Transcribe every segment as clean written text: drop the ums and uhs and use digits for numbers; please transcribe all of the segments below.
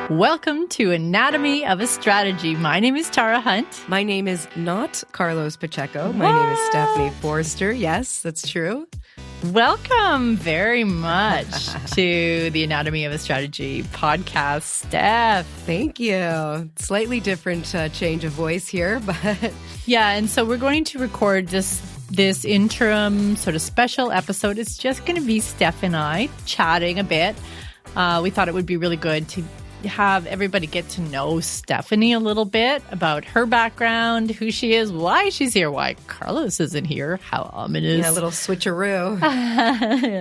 Welcome to Anatomy of a Strategy. My name is Tara Hunt. My name is not Carlos Pacheco. My name is Stefani Forster. Yes, that's true. Welcome very much to the Anatomy of a Strategy podcast, Steph. Thank you. Slightly different change of voice here, but... Yeah, and so we're going to record this interim sort of special episode. It's just going to be Steph and I chatting a bit. We thought it would be really good to have everybody get to know Stefani a little bit about her background, who she is, why she's here, why Carlos isn't here, how ominous. Yeah, a little switcheroo.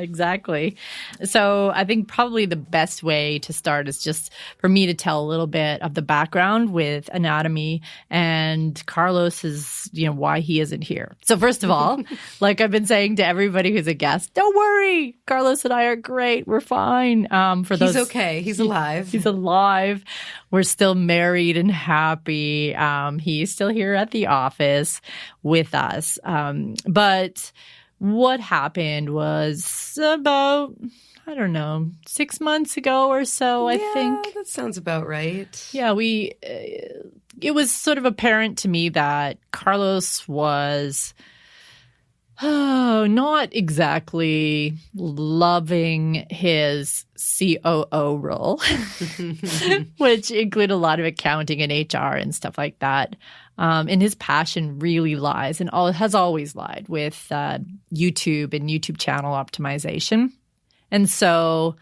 Exactly. So I think probably the best way to start is just for me to tell a little bit of the background with anatomy and Carlos's, why he isn't here. So first of all, like I've been saying to everybody who's a guest, don't worry, Carlos and I are great. We're fine. He's okay. He's alive. He's alive. We're still married and happy. He's still here at the office with us. But what happened was about, 6 months ago or so, I think. Yeah, that sounds about right. Yeah, it was sort of apparent to me that Carlos was not exactly loving his COO role, which include a lot of accounting and HR and stuff like that. And his passion really lies and has always lied with YouTube and YouTube channel optimization. And so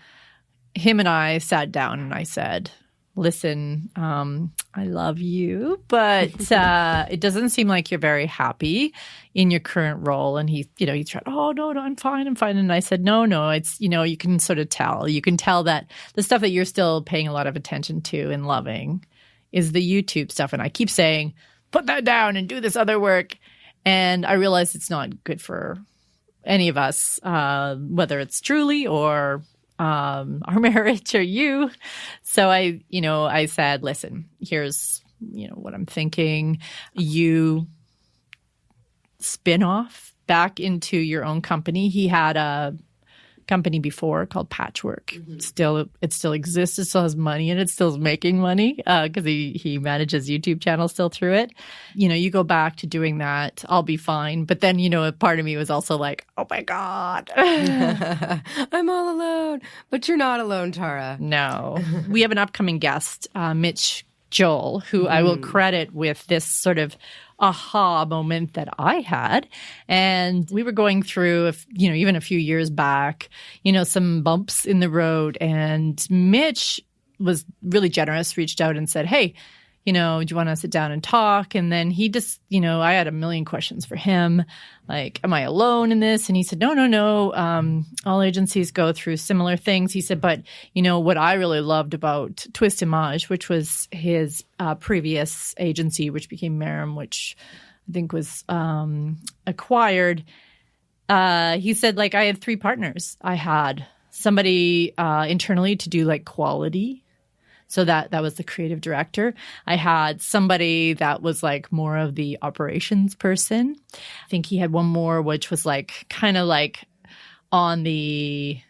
him and I sat down and I said, listen, I love you, but it doesn't seem like you're very happy in your current role. And he tried, oh, no, I'm fine. And I said, no, it's, you can sort of tell. You can tell that the stuff that you're still paying a lot of attention to and loving is the YouTube stuff. And I keep saying, put that down and do this other work. And I realized it's not good for any of us, whether it's Truly or our marriage or you. So I said, listen, here's, what I'm thinking. You spin off back into your own company. He had a company before called Patchwork. Mm-hmm. It still exists. It still has money and it still is making money because he manages YouTube channel still through it. You go back to doing that, I'll be fine. But then, a part of me was also like, oh my God. I'm all alone. But you're not alone, Tara. No. We have an upcoming guest, Mitch Joel, who I will credit with this sort of aha moment that I had. And we were going through, even a few years back, some bumps in the road. And Mitch was really generous, reached out and said, hey, do you want to sit down and talk? And then he just, I had a million questions for him. Like, am I alone in this? And he said, no. All agencies go through similar things. He said, but, what I really loved about Twist Image, which was his previous agency, which became Merrim, which I think was acquired. He said, like, I had 3 partners. I had somebody internally to do like quality. So that was the creative director. I had somebody that was like more of the operations person. I think he had one more, which was like kind of like on the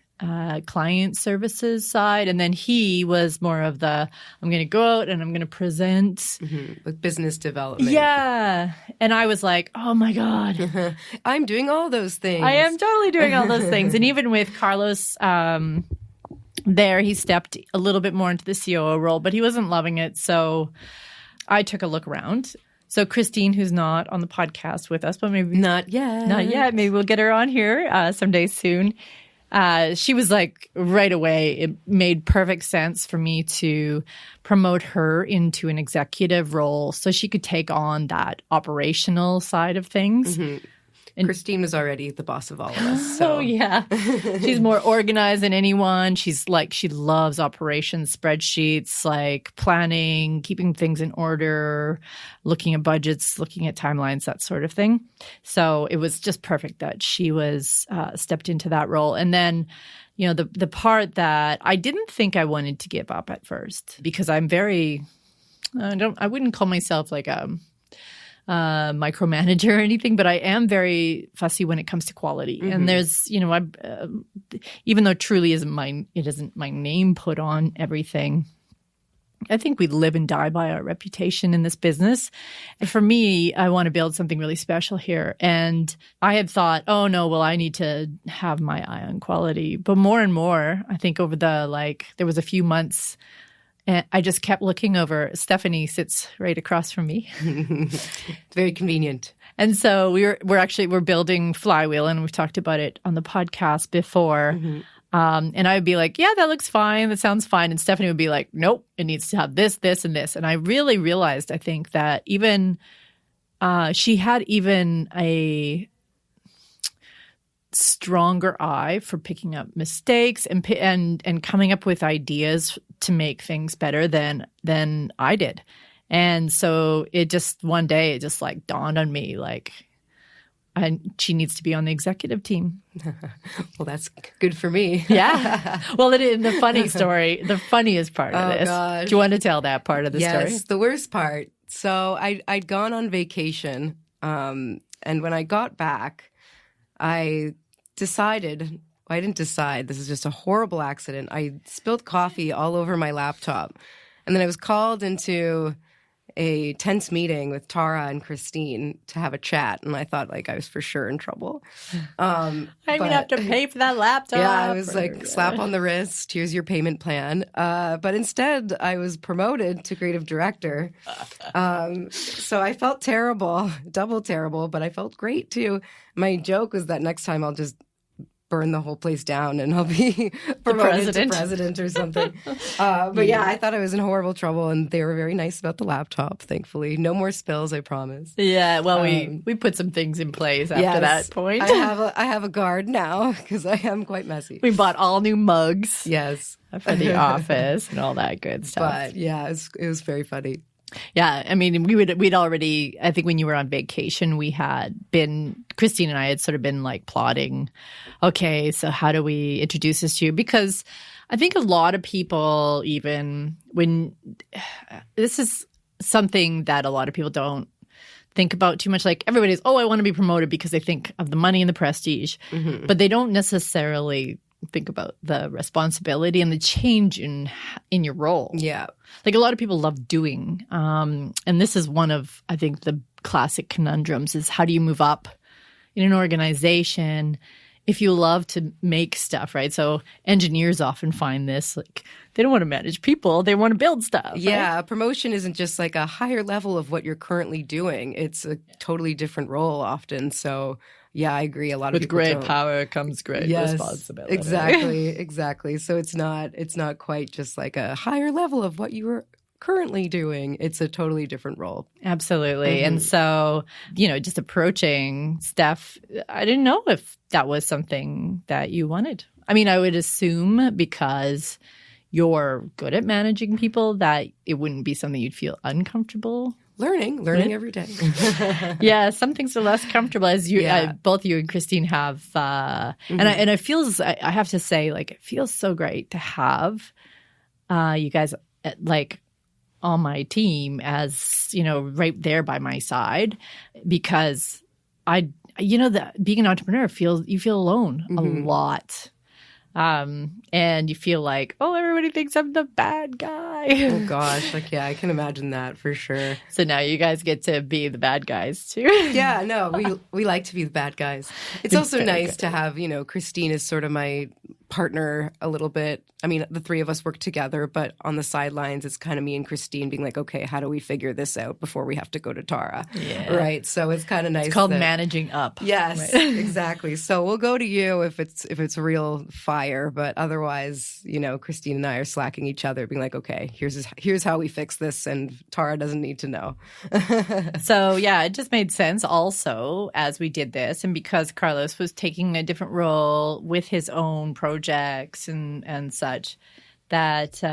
client services side. And then he was more of the, I'm going to go out and I'm going to present. With business development. Yeah. And I was like, oh my God. I'm doing all those things. I am totally doing all those things. And even with Carlos, there, he stepped a little bit more into the COO role, but he wasn't loving it. So I took a look around. So Christine, who's not on the podcast with us, but maybe not yet. Maybe we'll get her on here someday soon. She was like right away. It made perfect sense for me to promote her into an executive role so she could take on that operational side of things. Mm-hmm. And Christine was already the boss of all of us. So. Oh, yeah. She's more organized than anyone. She's like, she loves operations, spreadsheets, like planning, keeping things in order, looking at budgets, looking at timelines, that sort of thing. So it was just perfect that she was stepped into that role. And then, the part that I didn't think I wanted to give up at first, because I'm very, I wouldn't call myself like a micromanager or anything, but I am very fussy when it comes to quality. Mm-hmm. And there's, even though Truly isn't my name put on everything, I think we live and die by our reputation in this business. And for me, I want to build something really special here. And I had thought, oh no, well, I need to have my eye on quality. But more and more, I think over there was a few months, and I just kept looking over. Stefani sits right across from me. Very convenient. And so we're building Flywheel, and we've talked about it on the podcast before. Mm-hmm. And I would be like, yeah, that looks fine. That sounds fine. And Stefani would be like, nope, it needs to have this, this, and this. And I really realized, I think, that even she had even a stronger eye for picking up mistakes and coming up with ideas to make things better than I did. And so one day it just like dawned on me, like, she needs to be on the executive team. Well, that's good for me. Yeah. Well, the funny story, the funniest part of this. Gosh. Do you want to tell that part of the story? Yes, the worst part. So I'd gone on vacation, and when I got back, I didn't decide. This is just a horrible accident. I spilled coffee all over my laptop, and then I was called into a tense meeting with Tara and Christine to have a chat, and I thought like I was for sure in trouble. I'm gonna have to pay for that laptop. Yeah, I was like, slap on the wrist, here's your payment plan. But instead, I was promoted to creative director. So I felt terrible, double terrible, but I felt great too. My joke was that next time I'll just burn the whole place down and I'll be promoted to president or something. But yeah, I thought I was in horrible trouble, and they were very nice about the laptop, thankfully. No more spills, I promise. Yeah, well, we put some things in place after that point. I have a guard now because I am quite messy. We bought all new mugs. Yes. For the office and all that good stuff. But yeah, it was very funny. Yeah, I mean, we'd already, I think when you were on vacation, Christine and I had sort of been like plotting, okay, so how do we introduce this to you? Because I think a lot of people, even this is something that a lot of people don't think about too much. Like everybody's, I want to be promoted because they think of the money and the prestige, but they don't necessarily think about the responsibility and the change in your role. Yeah. Like a lot of people love doing. And this is one of, I think, the classic conundrums is how do you move up in an organization if you love to make stuff, right? So engineers often find this, like, they don't want to manage people. They want to build stuff. Yeah. Right? Promotion isn't just like a higher level of what you're currently doing. It's a totally different role often. So yeah, I agree. A lot of people with great power comes great responsibility. Exactly. So it's not quite just like a higher level of what you were currently doing. It's a totally different role. Absolutely. Mm-hmm. And so, just approaching Steph, I didn't know if that was something that you wanted. I mean, I would assume because you're good at managing people that it wouldn't be something you'd feel uncomfortable. Learning every day. Yeah, some things are less comfortable, as both you and Christine have. And I have to say, like, it feels so great to have you guys like on my team as right there by my side, because that being an entrepreneur you feel alone a lot. And you feel like, everybody thinks I'm the bad guy. Oh gosh, I can imagine that for sure. So now you guys get to be the bad guys too. Yeah, no, we like to be the bad guys. It's also nice to have, Christine is sort of my partner a little bit. I mean, the three of us work together, but on the sidelines, it's kind of me and Christine being like, okay, how do we figure this out before we have to go to Tara? Yeah. Right. So it's kind of nice. It's called managing up. Yes, right. Exactly. So we'll go to you if it's a real fire, but otherwise, Christine and I are slacking each other, being like, okay, here's how we fix this, and Tara doesn't need to know. So yeah, it just made sense also as we did this, and because Carlos was taking a different role with his own projects and such, that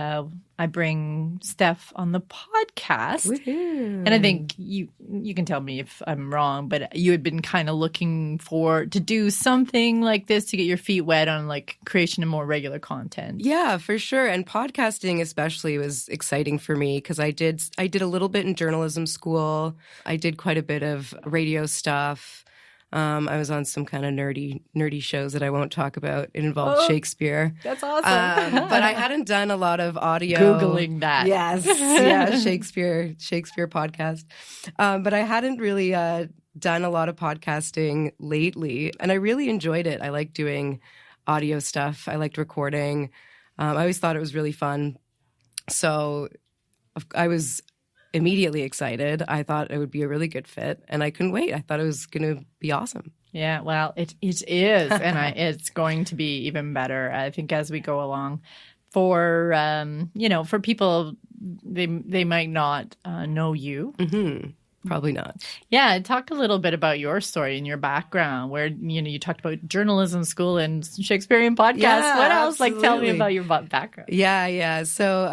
I bring Steph on the podcast. Woo-hoo. And I think you can tell me if I'm wrong, but you had been kind of looking to do something like this to get your feet wet on like creation of more regular content. Yeah, for sure. And podcasting especially was exciting for me because I did a little bit in journalism school. I did quite a bit of radio stuff. I was on some kind of nerdy shows that I won't talk about. It involved Shakespeare. That's awesome. But I hadn't done a lot of audio. Googling that. Yes. Yeah, Shakespeare podcast. But I hadn't really done a lot of podcasting lately. And I really enjoyed it. I liked doing audio stuff. I liked recording. I always thought it was really fun. So I was immediately excited. I thought it would be a really good fit, and I couldn't wait. I thought it was going to be awesome. Yeah, well, it is, and it's going to be even better, I think, as we go along. For for people, they might not know you. Mm-hmm. Probably not. Yeah, talk a little bit about your story and your background, where you talked about journalism school and Shakespearean podcasts. Yeah, what else? absolutely. Tell me about your background. Yeah. So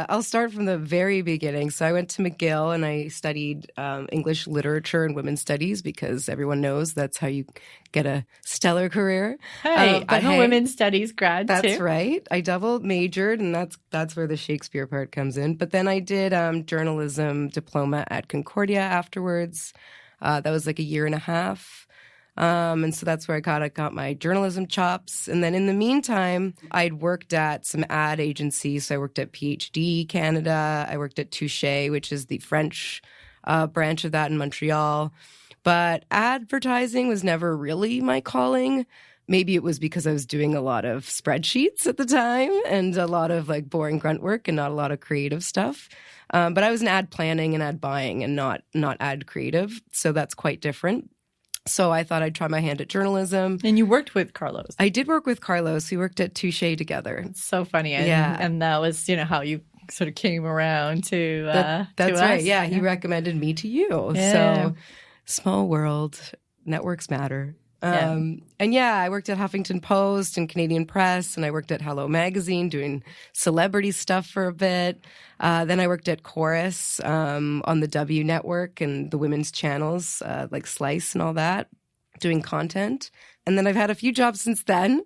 I'll start from the very beginning. So I went to McGill and I studied English literature and women's studies because everyone knows that's how you get a stellar career. Hey, I'm a women's studies grad too. That's right. I double majored, and that's where the Shakespeare part comes in. But then I did journalism diploma at Concordia afterwards. That was like a year and a half. And so that's where I got my journalism chops. And then in the meantime, I'd worked at some ad agencies. So I worked at PhD Canada. I worked at Touché, which is the French branch of that in Montreal. But advertising was never really my calling. Maybe it was because I was doing a lot of spreadsheets at the time and a lot of like boring grunt work and not a lot of creative stuff. But I was in ad planning and ad buying and not ad creative. So that's quite different. So I thought I'd try my hand at journalism. And you worked with Carlos. I did work with Carlos. We worked at Touché together. It's so funny. Yeah. And that was, how you sort of came around to That's to right. us. Yeah, he recommended me to you. Yeah. So small world, networks matter. Yeah. And yeah, I worked at Huffington Post and Canadian Press, and I worked at Hello Magazine doing celebrity stuff for a bit. Then I worked at Corus on the W Network and the women's channels like Slice and all that, doing content. And then I've had a few jobs since then.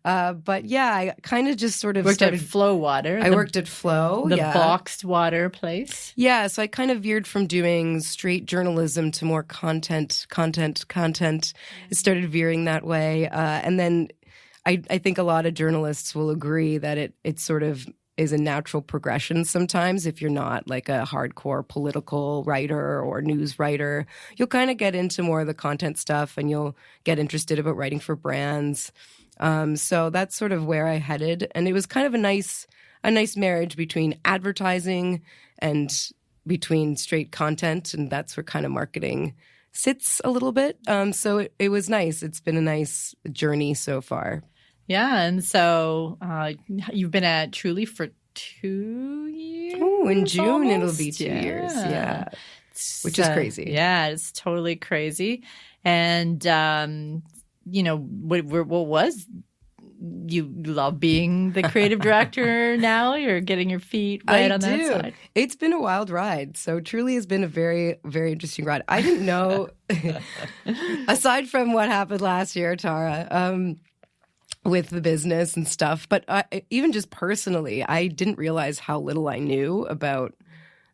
But yeah, I kind of just sort of worked at Flow Water. I worked at Flow. The boxed water place. Yeah, so I kind of veered from doing straight journalism to more content. It started veering that way. And then I think a lot of journalists will agree that it sort of is a natural progression sometimes. If you're not like a hardcore political writer or news writer, you'll kind of get into more of the content stuff and you'll get interested about writing for brands. So that's sort of where I headed. And it was kind of a nice marriage between advertising and between straight content. And that's where kind of marketing sits a little bit. So it was nice. It's been a nice journey so far. Yeah. And so you've been at Truly for 2 years? Oh, in June almost? It'll be 2 years. Yeah. Which is crazy. Yeah, it's totally crazy. And, what was you love being the creative director now? You're getting your feet wet on that side. It's been a wild ride. So Truly has been a very, very interesting ride. I didn't know, aside from what happened last year, Tara, with the business and stuff, but even just personally, I didn't realize how little I knew about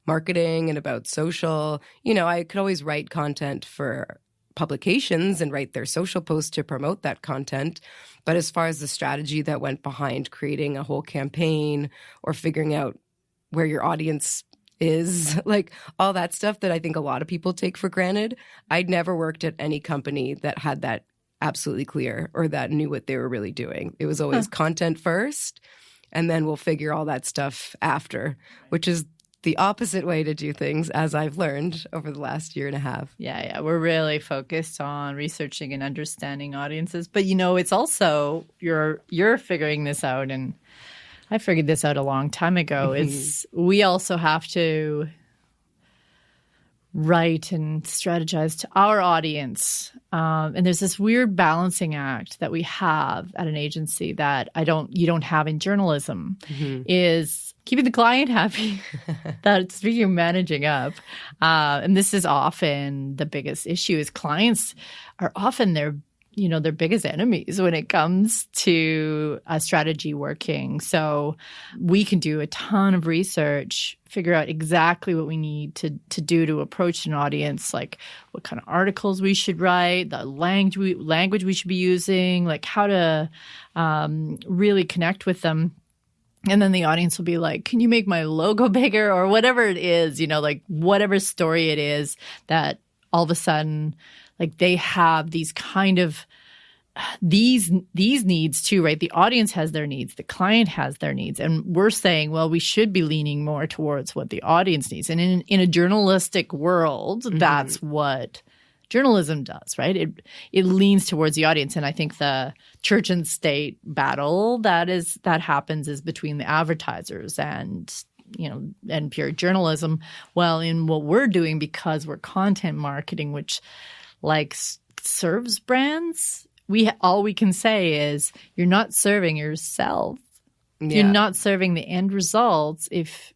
marketing and about social. I could always write content for publications and write their social posts to promote that content. But as far as the strategy that went behind creating a whole campaign or figuring out where your audience is, like all that stuff that I think a lot of people take for granted, I'd never worked at any company that had that absolutely clear or that knew what they were really doing. It was always content first, and then we'll figure all that stuff after, which is the opposite way to do things, as I've learned over the last year and a half. Yeah. We're really focused on researching and understanding audiences. But, it's also you're figuring this out, and I figured this out a long time ago. We also have to write and strategize to our audience. And there's this weird balancing act that we have at an agency that you don't have in journalism, is keeping the client happy. That's what you're managing up. And this is often the biggest issue is clients are often their biggest enemies when it comes to a strategy working. So we can do a ton of research, figure out exactly what we need to do to approach an audience, like what kind of articles we should write, the language we should be using, like how to really connect with them. And then the audience will be like, can you make my logo bigger, or whatever it is, like whatever story it is that all of a sudden, like they have these kind of these needs too, right? The audience has their needs, the client has their needs, and we're saying, well, we should be leaning more towards what the audience needs. And in a journalistic world, that's what journalism does, right? It leans towards the audience. And I think the church and state battle that happens is between the advertisers and pure journalism. Well, in what we're doing, because we're content marketing, which like serves brands, all we can say is you're not serving yourself. Yeah. You're not serving the end results if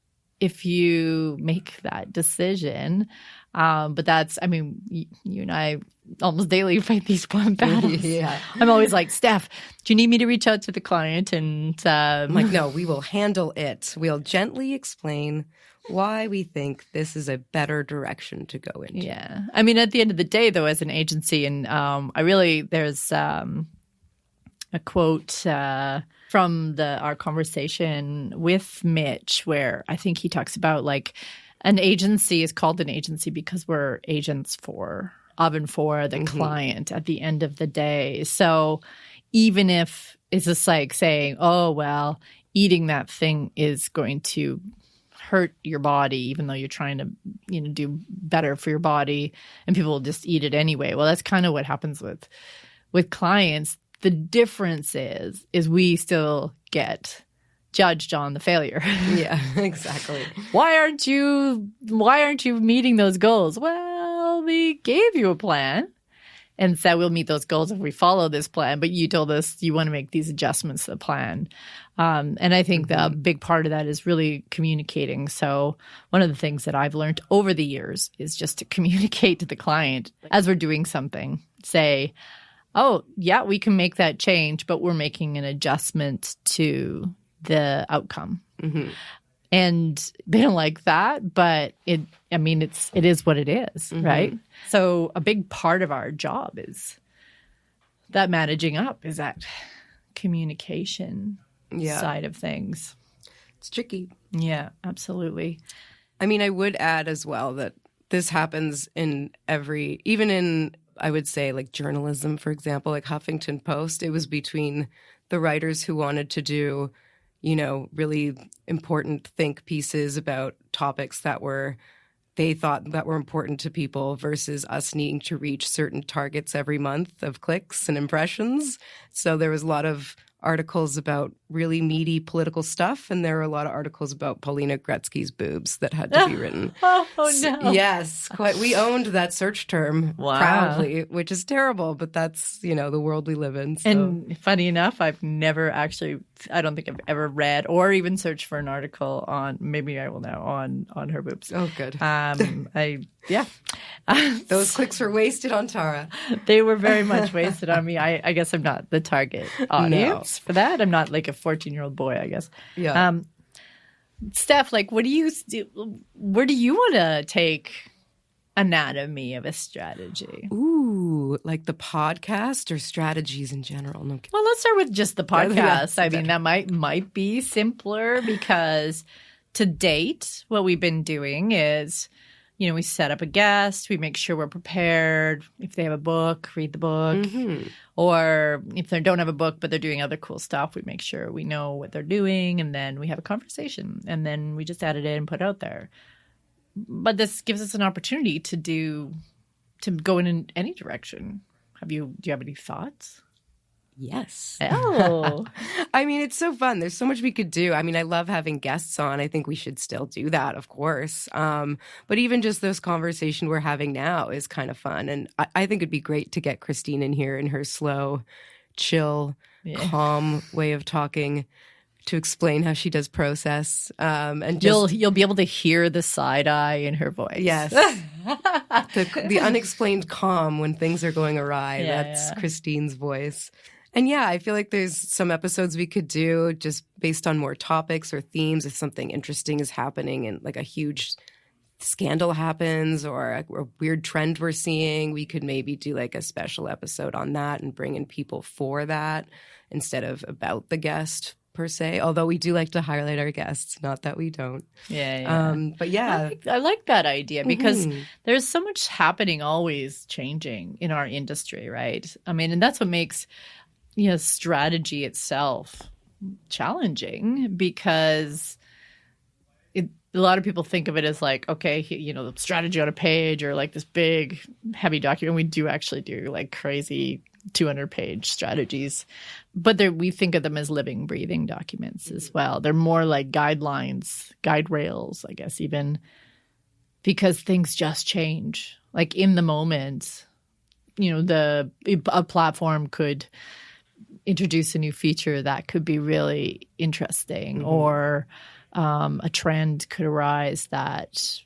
you make that decision. But that's, you and I almost daily fight these one battles. Yeah. I'm always like, Steph, do you need me to reach out to the client? And I'm like, no, we will handle it. We'll gently explain why we think this is a better direction to go into. Yeah. At the end of the day, though, as an agency, and there's a quote from our conversation with Mitch where I think he talks about like an agency is called an agency because we're agents for the client at the end of the day. So even if it's just like saying, oh, well, eating that thing is going to hurt your body, even though you're trying to, do better for your body, and people will just eat it anyway. Well, that's kind of what happens with clients. The difference is we still get judged on the failure. Yeah, exactly. Why aren't you meeting those goals? Well, we gave you a plan and said we'll meet those goals if we follow this plan, but you told us you want to make these adjustments to the plan. And I think the big part of that is really communicating. So one of the things that I've learned over the years is just to communicate to the client as we're doing something. Say, oh, yeah, we can make that change, but we're making an adjustment to the outcome. And they don't like that, but it is what it is, right? So a big part of our job is that managing up, is that communication side of things. It's tricky. Yeah, absolutely. I would add as well that this happens even in, I would say, like journalism, for example, like Huffington Post. It was between the writers who wanted to do really important think pieces about topics that they thought that were important to people versus us needing to reach certain targets every month of clicks and impressions. So there was a lot of articles about really meaty political stuff, and there were a lot of articles about Paulina Gretzky's boobs that had to be written. Oh, no. Yes, quite. We owned that search term proudly, which is terrible, but that's, the world we live in. So. And funny enough, I don't think I've ever read or even searched for an article on, maybe I will now, on her boobs. Oh, good. Yeah. Those clicks were wasted on Tara. They were very much wasted on me. I guess I'm not the target audience for that. I'm not like a 14-year-old boy, I guess. Yeah. Steph, like, where do you want to take anatomy of a strategy? Ooh, like the podcast or strategies in general? No. Well, let's start with just the podcast. Yeah. I mean, that might be simpler because to date, what we've been doing is, we set up a guest, we make sure we're prepared. If they have a book, read the book. Or if they don't have a book but they're doing other cool stuff, we make sure we know what they're doing, and then we have a conversation, and then we just edit it and put it out there. But this gives us an opportunity to go in any direction. Do you have any thoughts? Yes. Oh. It's so fun. There's so much we could do. I love having guests on. I think we should still do that, of course. But even just this conversation we're having now is kind of fun. And I think it'd be great to get Christine in here in her slow, chill, calm way of talking to explain how she does process. And you'll be able to hear the side eye in her voice. Yes. the unexplained calm when things are going awry. That's Christine's voice. And yeah, I feel like there's some episodes we could do just based on more topics or themes. If something interesting is happening and like a huge scandal happens or a weird trend we're seeing, we could maybe do like a special episode on that and bring in people for that instead of about the guest per se. Although we do like to highlight our guests, not that we don't. But yeah. I like that idea because there's so much happening, always changing in our industry, right? I mean, and that's what makes strategy itself challenging because a lot of people think of it as like, okay, the strategy on a page or like this big, heavy document. We do actually do like crazy 200-page strategies, but we think of them as living, breathing documents as well. They're more like guidelines, guide rails, I guess, even because things just change. Like in the moment, a platform could introduce a new feature that could be really interesting, or a trend could arise that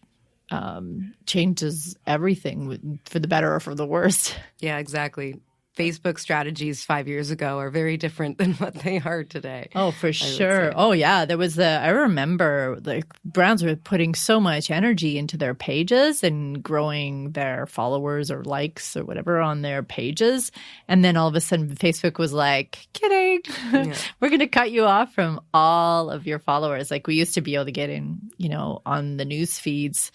changes everything for the better or for the worse. Yeah, exactly. Facebook strategies 5 years ago are very different than what they are today. Oh, for sure. Oh, yeah. There was I remember the brands were putting so much energy into their pages and growing their followers or likes or whatever on their pages. And then all of a sudden Facebook was like, kidding. Yeah. We're going to cut you off from all of your followers. Like we used to be able to get in, on the news feeds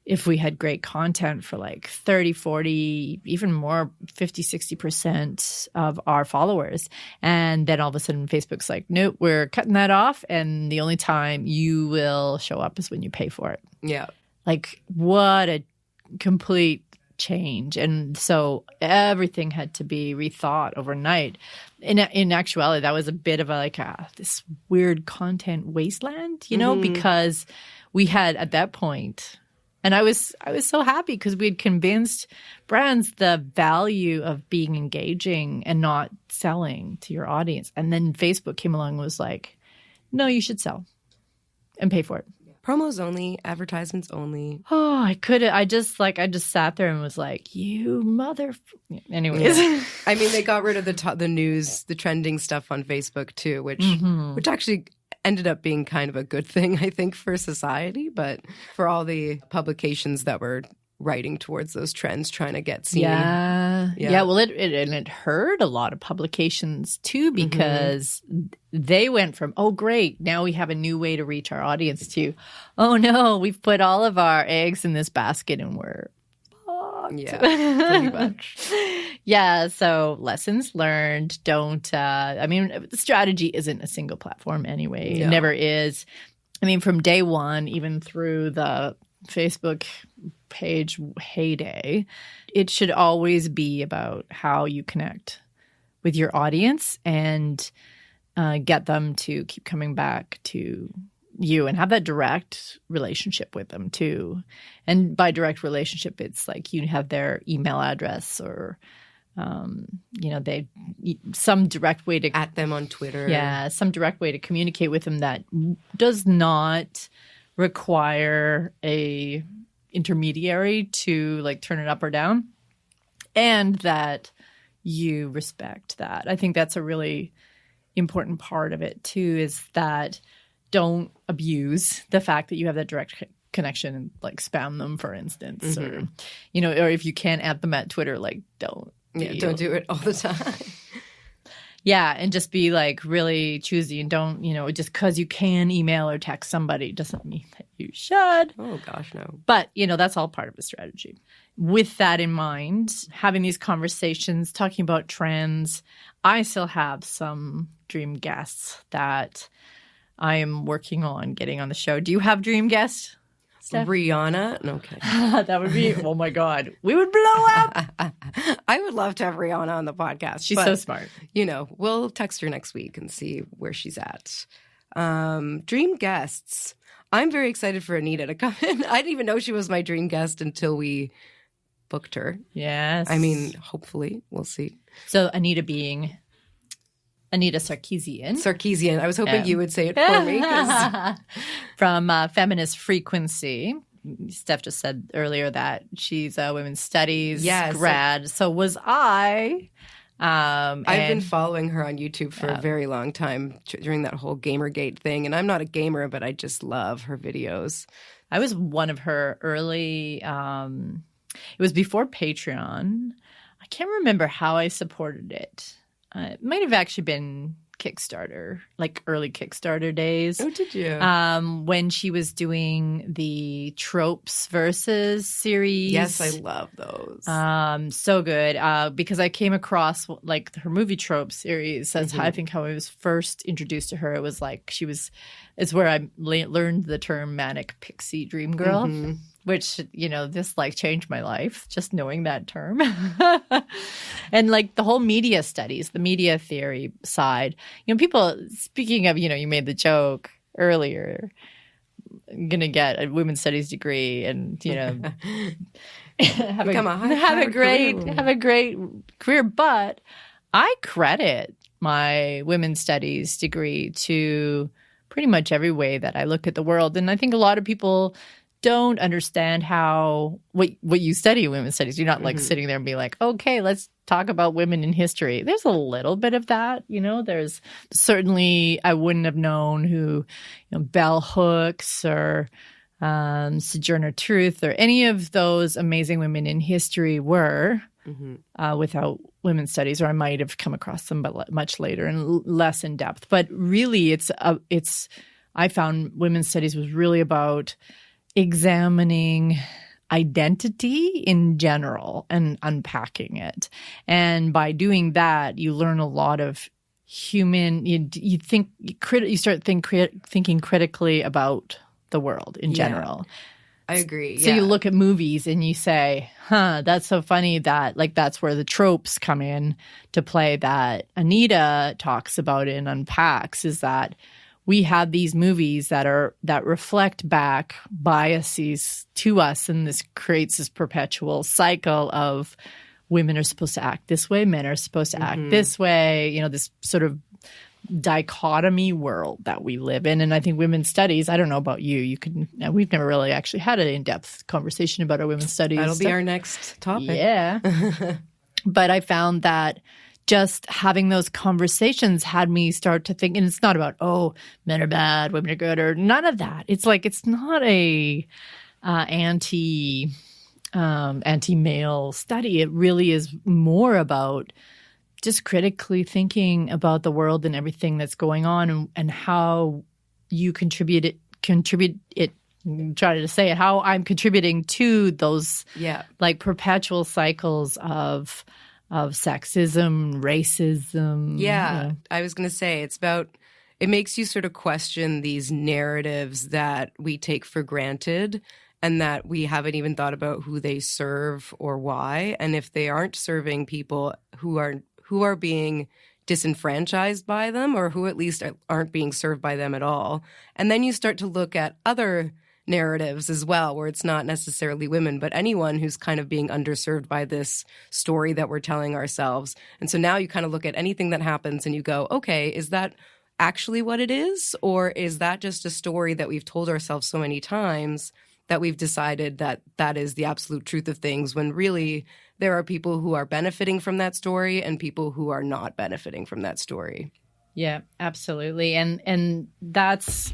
if we had great content for like 30, 40, even more, 50, 60% of our followers. And then all of a sudden Facebook's like, nope, we're cutting that off. And the only time you will show up is when you pay for it. Yeah. Like what a complete change. And so everything had to be rethought overnight. In actuality, that was a bit of this weird content wasteland, because we had at that point – and I was so happy because we had convinced brands the value of being engaging and not selling to your audience. And then Facebook came along and was like, no, you should sell and pay for it. Promos only, advertisements only. Oh, I just sat there and was like, you mother. Anyways. Yeah. I mean, they got rid of the news, the trending stuff on Facebook too, which actually ended up being kind of a good thing, I think, for society, but for all the publications that were writing towards those trends, trying to get seen. Yeah. Well, it hurt a lot of publications too, because they went from, oh, great, now we have a new way to reach our audience, to, oh no, we've put all of our eggs in this basket and we're fucked. Yeah, pretty much. Yeah, so lessons learned. The strategy isn't a single platform anyway. No. It never is. I mean, from day one, even through the Facebook page heyday, it should always be about how you connect with your audience and get them to keep coming back to you and have that direct relationship with them too. And by direct relationship, it's like you have their email address or some direct way to at them on Twitter. Yeah, some direct way to communicate with them that does not require a intermediary to like turn it up or down, and that you respect that. I think that's a really important part of it too, is that don't abuse the fact that you have that direct connection and like spam them, for instance, or or if you can add them at Twitter, like don't do it all the time. Yeah, and just be like really choosy and don't, just because you can email or text somebody doesn't mean that you should. Oh gosh, no. But, that's all part of a strategy. With that in mind, having these conversations, talking about trends, I still have some dream guests that I am working on getting on the show. Do you have dream guests, Steph? Rihanna? Okay. That would be, oh my God, we would blow up. I would love to have Rihanna on the podcast. She's so smart. We'll text her next week and see where she's at. Dream guests. I'm very excited for Anita to come in. I didn't even know she was my dream guest until we booked her. Yes. I mean, hopefully. We'll see. So Anita being? Anita Sarkeesian. Sarkeesian. I was hoping you would say it for me. From Feminist Frequency. Steph just said earlier that she's a women's studies grad. So was I. I've been following her on YouTube for a very long time during that whole Gamergate thing. And I'm not a gamer, but I just love her videos. I was one of her early it was before Patreon. I can't remember how I supported it. It might have actually been Kickstarter, like early Kickstarter days. Oh, did you? When she was doing the Tropes Versus series. Yes, I love those. So good. Because I came across like her movie Tropes series. That's how I think how I was first introduced to her. It was like it's where I learned the term manic pixie dream girl. Which, this like changed my life, just knowing that term. And like the whole media studies, the media theory side, people, speaking of, you made the joke earlier, I'm going to get a women's studies degree and, have a great career. But I credit my women's studies degree to pretty much every way that I look at the world. And I think a lot of people don't understand how what you study in women's studies. You're not like sitting there and be like, okay, let's talk about women in history. There's a little bit of that, There's certainly I wouldn't have known who Bell Hooks or Sojourner Truth or any of those amazing women in history were without women's studies, or I might have come across them, but much later and less in depth. But really, I found women's studies was really about examining identity in general and unpacking it. And by doing that, you learn a lot of you start thinking critically about the world in general. I agree. So you look at movies and you say, that's so funny that like that's where the tropes come in to play that Anita talks about and unpacks, is that we have these movies that reflect back biases to us, and this creates this perpetual cycle of women are supposed to act this way, men are supposed to act this way, this sort of dichotomy world that we live in. And I think women's studies, I don't know about you, we've never really actually had an in-depth conversation about our women's studies. That'll be our next topic. Yeah. But I found that just having those conversations had me start to think, and it's not about, men are bad, women are good, or none of that. It's like, it's not a anti-male study. It really is more about just critically thinking about the world and everything that's going on and how you contribute it, try to say it, how I'm contributing to those like perpetual cycles of sexism, racism. Yeah. I was going to say it makes you sort of question these narratives that we take for granted and that we haven't even thought about who they serve or why. And if they aren't serving people who are being disenfranchised by them, or who at least aren't being served by them at all. And then you start to look at other narratives as well, where it's not necessarily women, but anyone who's kind of being underserved by this story that we're telling ourselves. And so now you kind of look at anything that happens and you go, okay, is that actually what it is? Or is that just a story that we've told ourselves so many times that we've decided that that is the absolute truth of things, when really there are people who are benefiting from that story and people who are not benefiting from that story. Yeah, absolutely. And that's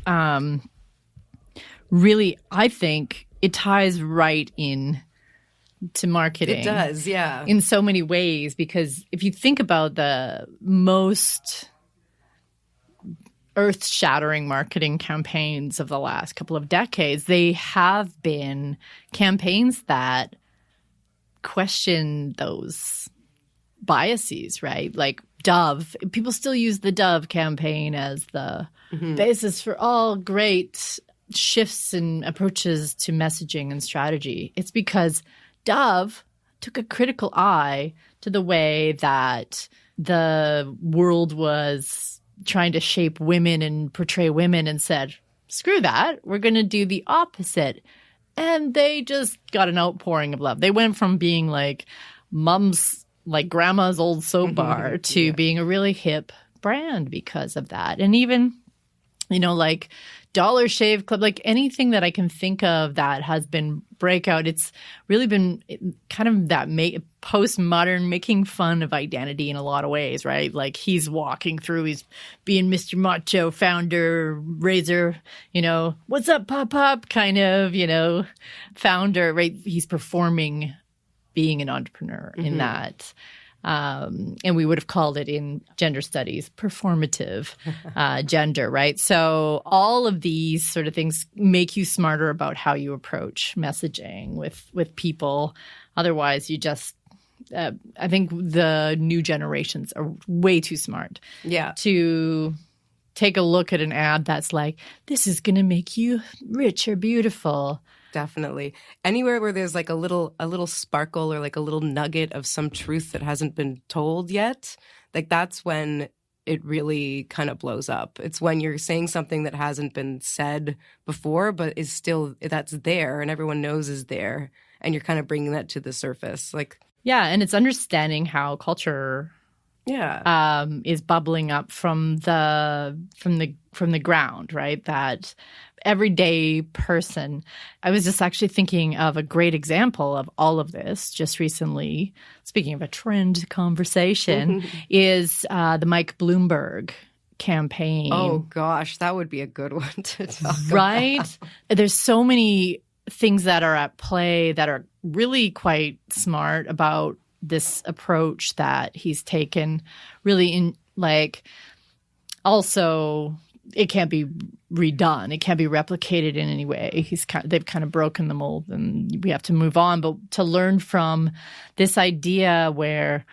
really, I think it ties right in to marketing. It does, yeah. In so many ways, because if you think about the most earth-shattering marketing campaigns of the last couple of decades, they have been campaigns that question those biases, right? Like Dove. People still use the Dove campaign as the basis for all great shifts and approaches to messaging and strategy. It's because Dove took a critical eye to the way that the world was trying to shape women and portray women and said, screw that, we're going to do the opposite. And they just got an outpouring of love. They went from being like grandma's old soap bar to being a really hip, brand because of that. And even, like Dollar Shave Club, like anything that I can think of that has been breakout, it's really been kind of that postmodern making fun of identity in a lot of ways, right? Like he's walking through, he's being Mr. Macho founder, razor, what's up, pop, kind of, founder, right? He's performing being an entrepreneur in that. And we would have called it in gender studies performative gender, right? So all of these sort of things make you smarter about how you approach messaging with people. Otherwise, you just I think the new generations are way too smart to take a look at an ad that's like, this is going to make you rich or beautiful. Definitely. Anywhere where there's like a little sparkle or like a little nugget of some truth that hasn't been told yet, like that's when it really kind of blows up. It's when you're saying something that hasn't been said before, but is still, that's there and everyone knows is there. And you're kind of bringing that to the surface. Like, yeah. And it's understanding how culture is bubbling up from the ground, right? That everyday person. I was just actually thinking of a great example of all of this just recently. Speaking of a trend conversation, is the Mike Bloomberg campaign. Oh gosh, that would be a good one to talk about. Right? There's so many things that are at play that are really quite smart about this approach that he's taken, really in like, also it can't be redone. It can't be replicated in any way. They've kind of broken the mold and we have to move on. But to learn from this idea where,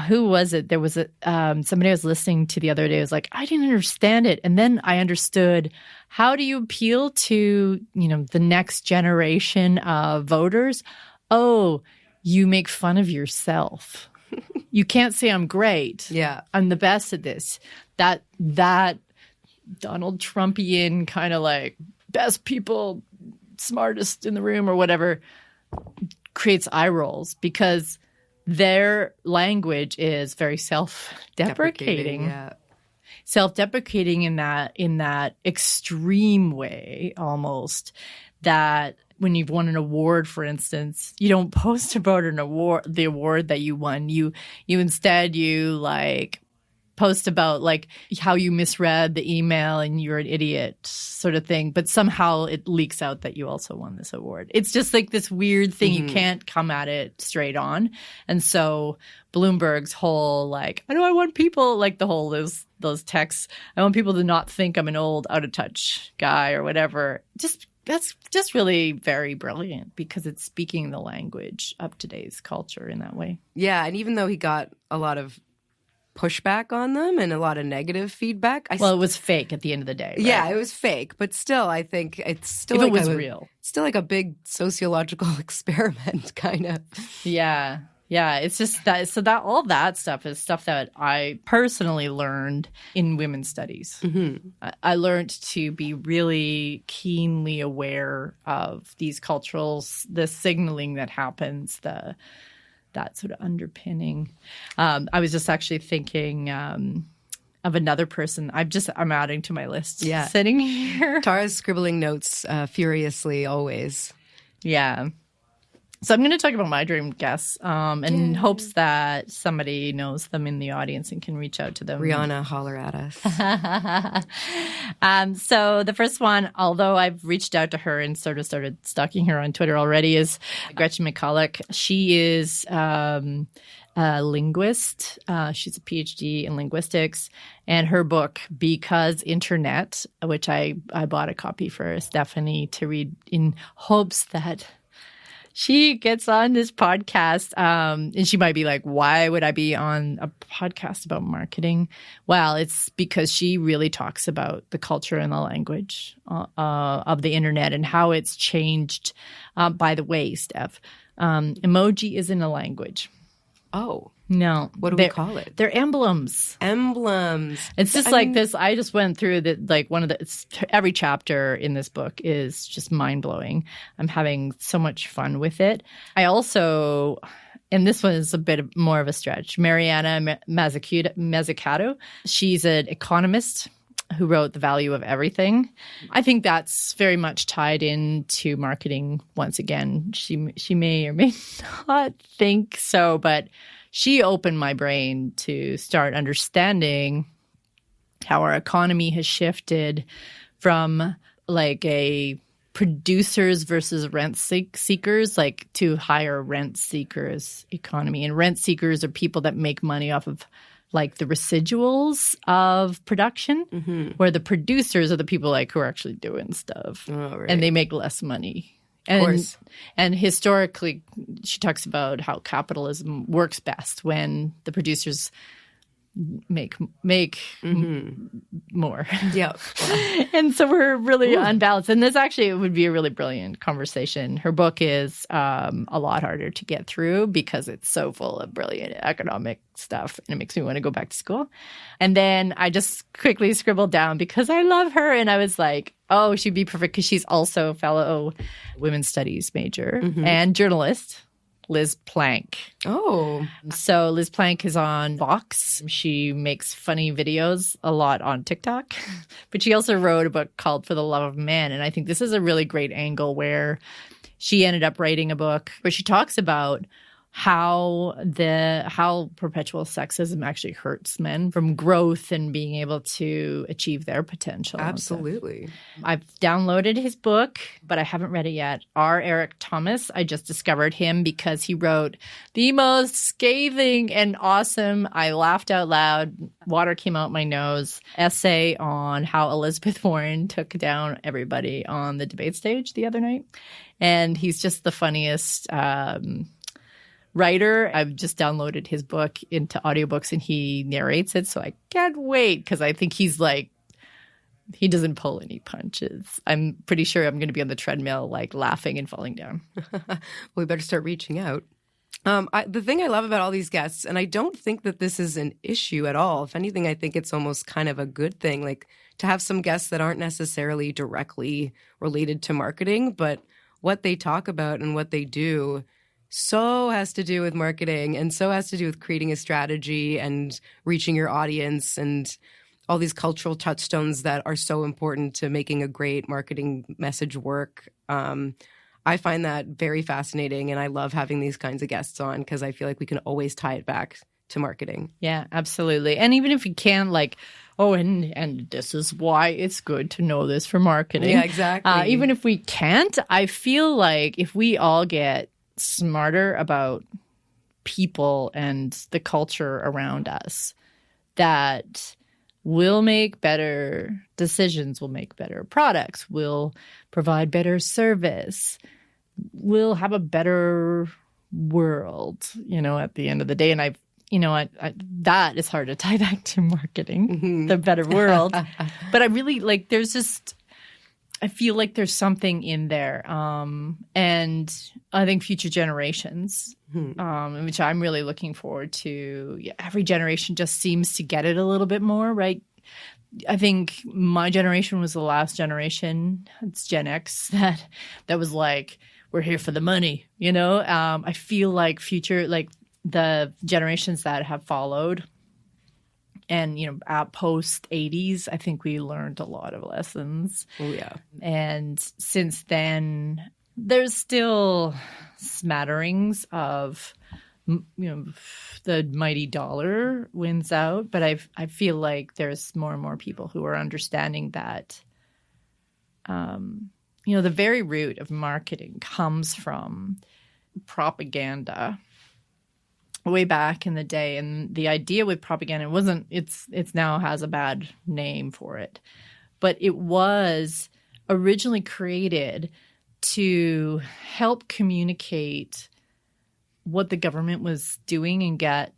who was it? There was somebody I was listening to the other day was like, I didn't understand it. And then I understood, how do you appeal to, the next generation of voters? Oh, you make fun of yourself. You can't say I'm great. Yeah. I'm the best at this. That Donald Trumpian kind of like best people, smartest in the room or whatever creates eye rolls because their language is very self-deprecating. Yeah. Self-deprecating in that extreme way almost, that when you've won an award, for instance, you don't post about the award that you won. You instead like post about like how you misread the email and you're an idiot sort of thing. But somehow it leaks out that you also won this award. It's just like this weird thing. You can't come at it straight on. And so Bloomberg's whole like, I want people like the whole those texts. I want people to not think I'm an old out of touch guy or whatever. That's just really very brilliant because it's speaking the language of today's culture in that way. Yeah, and even though he got a lot of pushback on them and a lot of negative feedback. Well, it was fake at the end of the day. Right? Yeah, it was fake, but still, I think it's still if like it was real. Still like a big sociological experiment, kind of. Yeah. Yeah, it's just that. So that all that stuff is stuff that I personally learned in women's studies. I learned to be really keenly aware of these the signaling that happens, that sort of underpinning. I was just actually thinking of another person. I'm adding to my list. Yeah, sitting here. Tara's scribbling notes furiously always. Yeah. So I'm going to talk about my dream guests in hopes that somebody knows them in the audience and can reach out to them. Rihanna, holler at us. So the first one, although I've reached out to her and sort of started stalking her on Twitter already, is Gretchen McCulloch. She is a linguist. She's a PhD in linguistics. And her book, Because Internet, which I bought a copy for Stefani to read in hopes that she gets on this podcast, and she might be like, why would I be on a podcast about marketing? Well, it's because she really talks about the culture and the language of the internet and how it's changed. By the way, Steph, emoji isn't a language. Oh. No. What do we call it? They're emblems. Emblems. It's just this. I just went through every chapter in this book is just mind blowing. I'm having so much fun with it. I also and this one is a bit more of a stretch, Mariana Mazzucato. She's an economist who wrote The Value of Everything. I think that's very much tied into marketing once again. She may or may not think so, but she opened my brain to start understanding how our economy has shifted from like a producers versus rent seekers, like to higher rent seekers economy. And rent seekers are people that make money off of like the residuals of production, where the producers are the people like who are actually doing stuff, and they make less money. Of course. And historically, she talks about how capitalism works best when the producers make more. Yeah. And so we're really unbalanced. And this actually would be a really brilliant conversation. Her book is a lot harder to get through because it's so full of brilliant economic stuff. And it makes me want to go back to school. And then I just quickly scribbled down because I love her. And I was like, oh, she'd be perfect because she's also a fellow women's studies major and journalist. Liz Plank. Oh. So Liz Plank is on Vox. She makes funny videos a lot on TikTok. But she also wrote a book called For the Love of Man. And I think this is a really great angle where she ended up writing a book where she talks about how perpetual sexism actually hurts men from growth and being able to achieve their potential. Absolutely. I've downloaded his book, but I haven't read it yet. R. Eric Thomas. I just discovered him because he wrote the most scathing and awesome, I laughed out loud, water came out my nose, essay on how Elizabeth Warren took down everybody on the debate stage the other night. And he's just the funniest writer. I've just downloaded his book into audiobooks and he narrates it. So I can't wait because I think he's like, he doesn't pull any punches. I'm pretty sure I'm going to be on the treadmill like laughing and falling down. Well, we better start reaching out. The thing I love about all these guests, and I don't think that this is an issue at all. If anything, I think it's almost kind of a good thing, like to have some guests that aren't necessarily directly related to marketing, but what they talk about and what they do so has to do with marketing and so has to do with creating a strategy and reaching your audience and all these cultural touchstones that are so important to making a great marketing message work. I find that very fascinating, and I love having these kinds of guests on because I feel like we can always tie it back to marketing. Yeah, absolutely. And even if you can, like, oh, and this is why it's good to know this for marketing. Yeah, exactly. Even if we can't, I feel like if we all get smarter about people and the culture around us, that we'll make better decisions, we'll make better products, we'll provide better service, we'll have a better world, at the end of the day. And that is hard to tie back to marketing, the better world. But I really I feel like there's something in there. And I think future generations, which I'm really looking forward to, every generation just seems to get it a little bit more, right? I think my generation was the last generation, it's Gen X, that was like, we're here for the money, I feel like future, like the generations that have followed, and, at post 80s, I think we learned a lot of lessons. Oh, yeah. And since then, there's still smatterings of, the mighty dollar wins out. But I feel like there's more and more people who are understanding that, the very root of marketing comes from propaganda. Way back in the day, and the idea with propaganda it's now has a bad name for it, but it was originally created to help communicate what the government was doing and get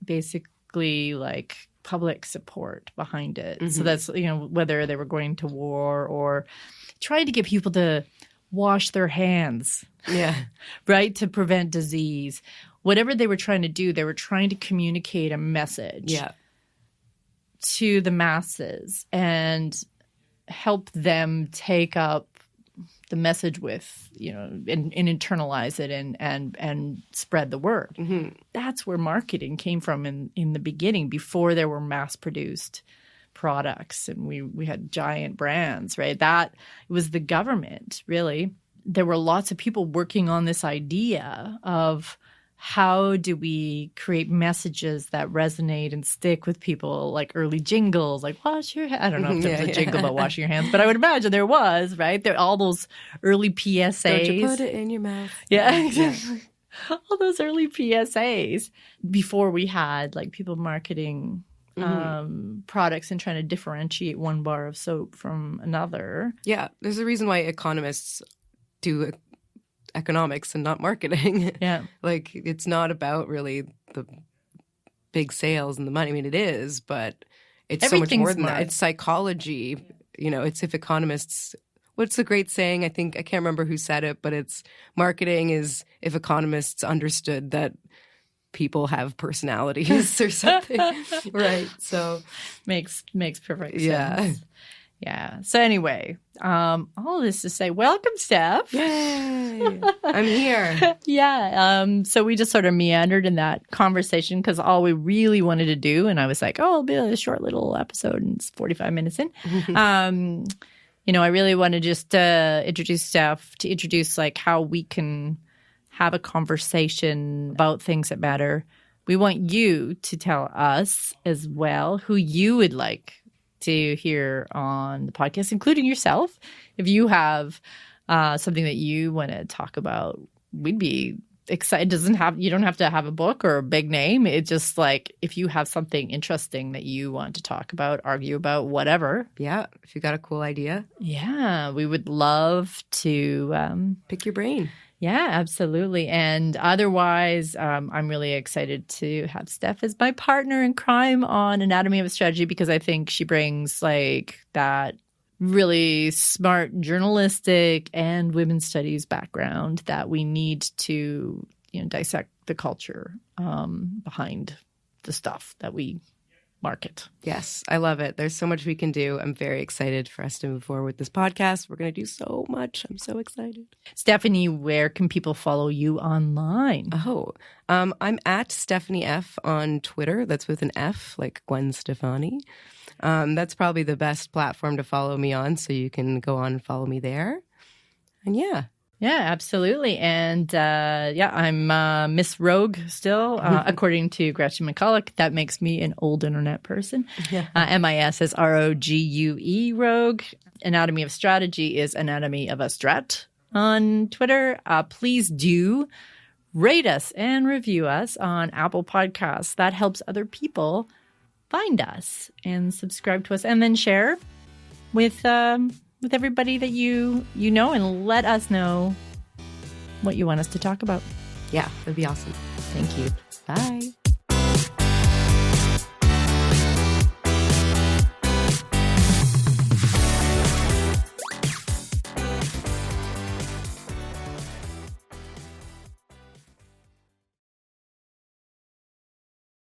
basically like public support behind it. So that's whether they were going to war or trying to get people to wash their hands, right, to prevent disease. Whatever they were trying to do, they were trying to communicate a message to the masses and help them take up the message with, and internalize it and spread the word. That's where marketing came from in the beginning, before there were mass-produced products and we had giant brands, right? That was the government, really. There were lots of people working on this idea of how do we create messages that resonate and stick with people, like early jingles, like wash your hands. I don't know if there was a jingle about washing your hands, but I would imagine there was, right? There all those early PSAs. Don't you put it in your mouth. Yeah, exactly. All those early PSAs before we had like people marketing products and trying to differentiate one bar of soap from another. Yeah, there's a reason why economists do economics and not marketing. Yeah. Like, it's not about really the big sales and the money. I mean, it is, but it's so much more than that. It's psychology. It's if economists, what's the great saying? I can't remember who said it, but it's marketing is if economists understood that people have personalities or something. Right. So makes perfect sense. Yeah. So anyway, all this to say, welcome, Steph. Yay! I'm here. Yeah. So we just sort of meandered in that conversation because all we really wanted to do, and I was like, it'll be a short little episode and it's 45 minutes in. I really want to just introduce Steph to introduce like how we can have a conversation about things that matter. We want you to tell us as well who you would like to hear on the podcast, including yourself. If you have something that you want to talk about, we'd be excited. You don't have to have a book or a big name. It's just like if you have something interesting that you want to talk about, argue about, whatever. Yeah, if you got a cool idea. Yeah, we would love to pick your brain. Yeah, absolutely. And otherwise, I'm really excited to have Steph as my partner in crime on Anatomy of a Strategy because I think she brings like that really smart journalistic and women's studies background that we need to dissect the culture behind the stuff that we market. Yes, I love it. There's so much we can do. I'm very excited for us to move forward with this podcast. We're going to do so much. I'm so excited. Stephanie, where can people follow you online? I'm at Stefani F on Twitter. That's with an F, like Gwen Stefani. That's probably the best platform to follow me on, so you can go on and follow me there. And yeah. Yeah, absolutely. And I'm Miss Rogue still, according to Gretchen McCulloch. That makes me an old internet person. Yeah. MIS is ROGUE, Rogue. Anatomy of Strategy is Anatomy of a Strat on Twitter. Please do rate us and review us on Apple Podcasts. That helps other people find us and subscribe to us, and then share with everybody that you know, and let us know what you want us to talk about. Yeah, that'd be awesome. Thank you. Bye.